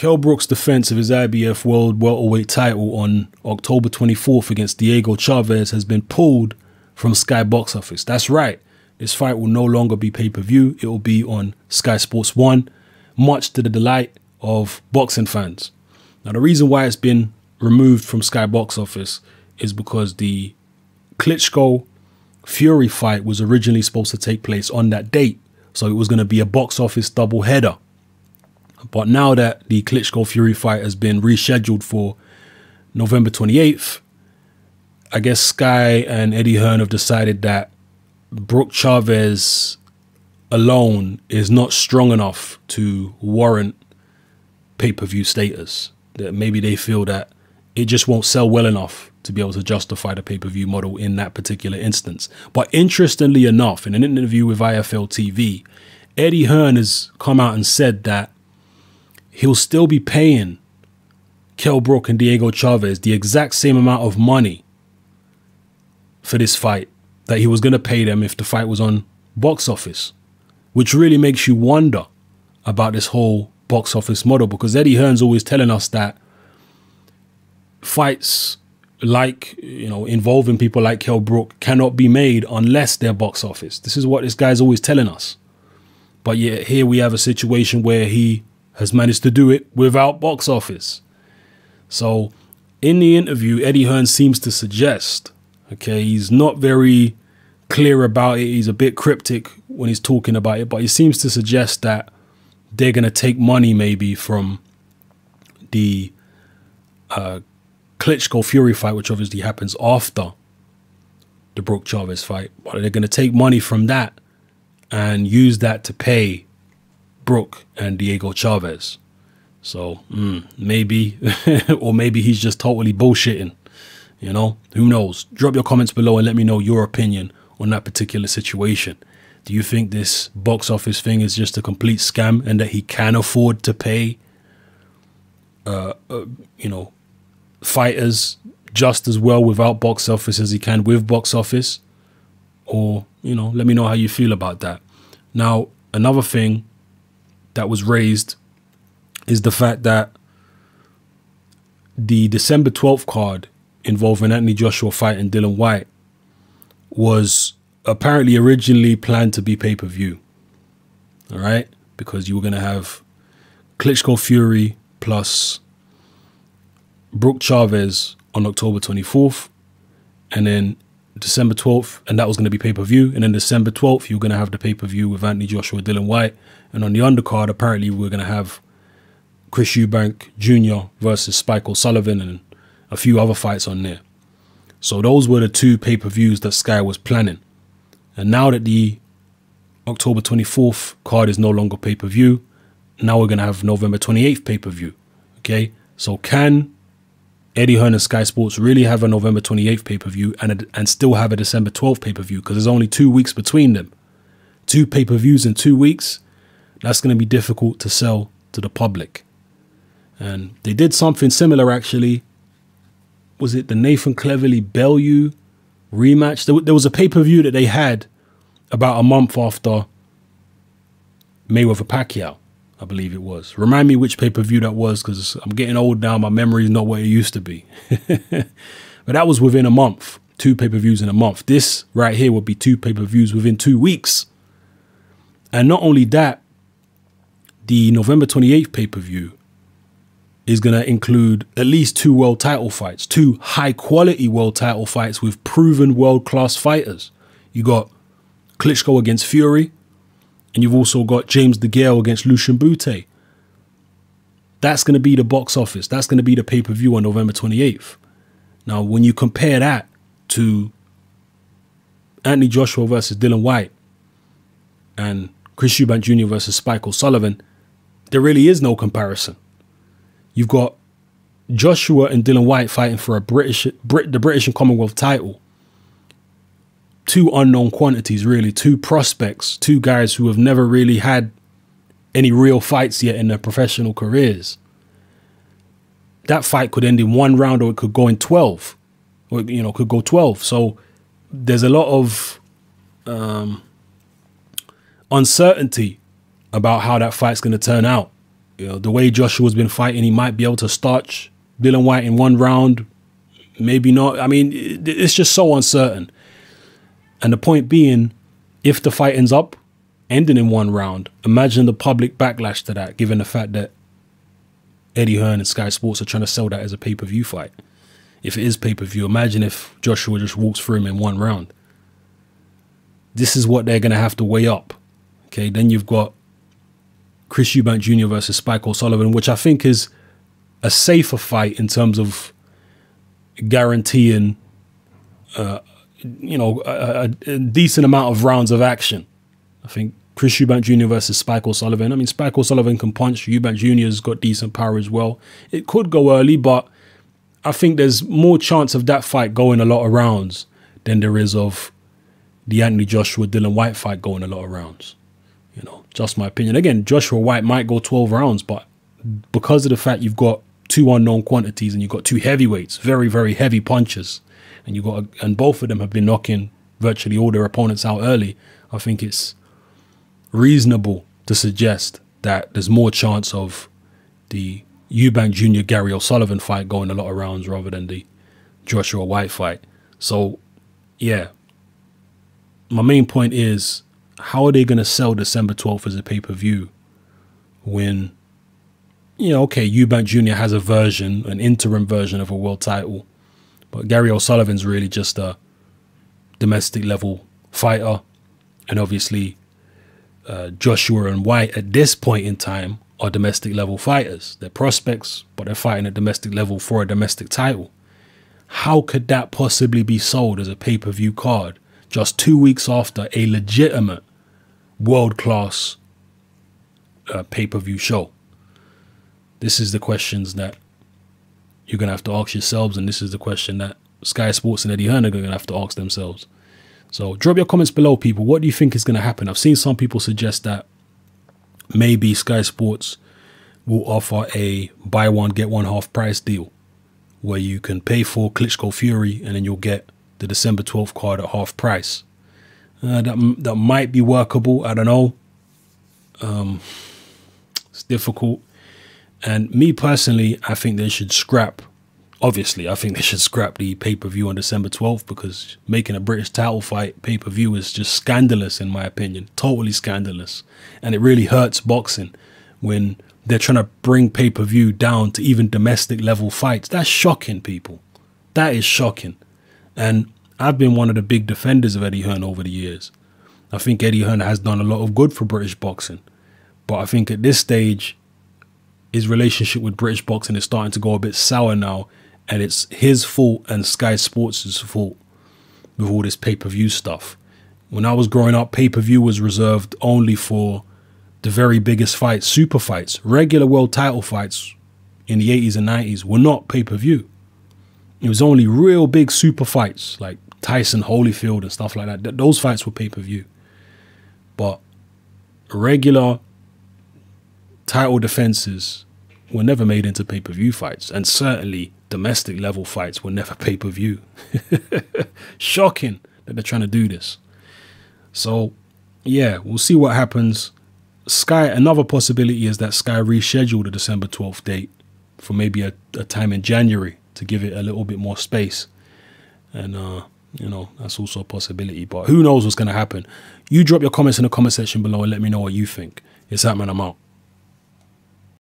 Kell Brook's defense of his IBF World Welterweight title on October 24th against Diego Chavez has been pulled from Sky Box Office. That's right. This fight will no longer be pay-per-view. It will be on Sky Sports 1, much to the delight of boxing fans. Now, the reason why it's been removed from Sky Box Office is because the Klitschko Fury fight was originally supposed to take place on that date. So it was going to be a box office double header. But now that the Klitschko Fury fight has been rescheduled for November 28th, I guess Sky and Eddie Hearn have decided that Brook Chavez alone is not strong enough to warrant pay-per-view status. That maybe they feel that it just won't sell well enough to be able to justify the pay-per-view model in that particular instance. But interestingly enough, in an interview with IFL TV, Eddie Hearn has come out and said that he'll still be paying Kell Brook and Diego Chavez the exact same amount of money for this fight that he was going to pay them if the fight was on box office, which really makes you wonder about this whole box office model, because Eddie Hearn's always telling us that fights like, involving people like Kell Brook cannot be made unless they're box office. This is what this guy's always telling us. But yet here we have a situation where he has managed to do it without box office. So in the interview, Eddie Hearn seems to suggest, okay, he's not very clear about it. He's a bit cryptic when he's talking about it, but he seems to suggest that they're going to take money maybe from the Klitschko Fury fight, which obviously happens after the Brook Chavez fight. But they're going to take money from that and use that to pay Brook and Diego Chavez. So maybe, or maybe he's just totally bullshitting, who knows? Drop your comments below and let me know your opinion on that particular situation. Do you think this box office thing is just a complete scam and that he can afford to pay, fighters just as well without box office as he can with box office? Or, let me know how you feel about that. Now, another thing that was raised is the fact that the December 12th card involving Anthony Joshua fighting Dillian Whyte was apparently originally planned to be pay-per-view. All right? Because you were going to have Klitschko Fury plus Brook Chavez on October 24th, and then December 12th, and that was going to be pay-per-view. And then December 12th, you're going to have the pay-per-view with Anthony Joshua, Dillian Whyte. And on the undercard, apparently we're going to have Chris Eubank Jr. versus Spike O'Sullivan and a few other fights on there. So those were the two pay-per-views that Sky was planning. And now that the October 24th card is no longer pay-per-view, now we're going to have November 28th pay-per-view. Okay, so can Eddie Hearn and Sky Sports really have a November 28th pay-per-view and still have a December 12th pay-per-view? Because there's only 2 weeks between them. 2 pay-per-views in 2 weeks. That's going to be difficult to sell to the public. And they did something similar, actually. Was it the Nathan Cleverly Bellew rematch? There was a pay-per-view that they had about a month after Mayweather Pacquiao, I believe it was. Remind me which pay-per-view that was, because I'm getting old now. My memory is not what it used to be. But that was within a month. 2 pay-per-views in a month. This right here would be 2 pay-per-views within 2 weeks. And not only that, the November 28th pay-per-view is going to include at least 2 world title fights, 2 high-quality world title fights with proven world-class fighters. You got Klitschko against Fury, and you've also got James DeGale against Lucian Bute. That's going to be the box office. That's going to be the pay-per-view on November 28th. Now, when you compare that to Anthony Joshua versus Dillian Whyte and Chris Eubank Jr. versus Spike O'Sullivan, there really is no comparison. You've got Joshua and Dillian Whyte fighting for the British and Commonwealth title. 2 unknown quantities, really. 2 prospects, 2 guys who have never really had any real fights yet in their professional careers. That fight could end in 1 round, or it could go in 12, or could go 12. So there's a lot of uncertainty about how that fight's going to turn out You know, the way Joshua's been fighting, he might be able to starch Dylan White in one round. Maybe not. I mean, it's just so uncertain. And the point being, if the fight ends up ending in one round, imagine the public backlash to that, given the fact that Eddie Hearn and Sky Sports are trying to sell that as a pay-per-view fight. If it is pay-per-view, imagine if Joshua just walks through him in one round. This is what they're going to have to weigh up. Okay, then you've got Chris Eubank Jr. versus Spike O'Sullivan, which I think is a safer fight in terms of guaranteeing, a decent amount of rounds of action. I think Chris Eubank Jr. versus Spike O'Sullivan. I mean, Spike O'Sullivan can punch. Eubank Jr. has got decent power as well. It could go early, but I think there's more chance of that fight going a lot of rounds than there is of the Anthony Joshua Dylan White fight going a lot of rounds. You know, just my opinion. Again, Joshua White might go 12 rounds, but because of the fact you've got two unknown quantities and you've got two heavyweights, very, very heavy punchers, and both of them have been knocking virtually all their opponents out early, I think it's reasonable to suggest that there's more chance of the Eubank Jr. Gary O'Sullivan fight going a lot of rounds rather than the Joshua White fight. So, yeah, my main point is, how are they going to sell December 12th as a pay-per-view when, you know, okay, Eubank Jr. has a version, an interim version of a world title, but Gary O'Sullivan's really just a domestic level fighter, and obviously Joshua and White at this point in time are domestic level fighters. They're prospects, but they're fighting at domestic level for a domestic title. How could that possibly be sold as a pay-per-view card just 2 weeks after a legitimate world-class pay-per-view show? This is the questions that you're going to have to ask yourselves, and this is the question that Sky Sports and Eddie Hearn are going to have to ask themselves. So drop your comments below, people. What do you think is going to happen? I've seen some people suggest that maybe Sky Sports will offer a buy one, get one half price deal where you can pay for Klitschko Fury and then you'll get the December 12th card at half price. That might be workable. I don't know. It's difficult. And me personally, I think they should scrap. Obviously, I think they should scrap the pay-per-view on December 12th because making a British title fight pay-per-view is just scandalous in my opinion. Totally scandalous. And it really hurts boxing when they're trying to bring pay-per-view down to even domestic level fights. That's shocking, people. That is shocking. And I've been one of the big defenders of Eddie Hearn over the years. I think Eddie Hearn has done a lot of good for British boxing. But I think at this stage, his relationship with British boxing is starting to go a bit sour now. And it's his fault and Sky Sports' fault with all this pay-per-view stuff. When I was growing up, pay-per-view was reserved only for the very biggest fights, super fights. Regular world title fights in the 80s and 90s were not pay-per-view. It was only real big super fights like Tyson Holyfield and stuff like that. Those fights were pay-per-view. But regular title defenses were never made into pay-per-view fights. And certainly domestic level fights were never pay-per-view. Shocking that they're trying to do this. So, yeah, we'll see what happens. Sky, another possibility is that Sky rescheduled the December 12th date for maybe a time in January to give it a little bit more space. And, you know, that's also a possibility. But who knows what's going to happen? You drop your comments in the comment section below and let me know what you think. It's that, man. I'm out.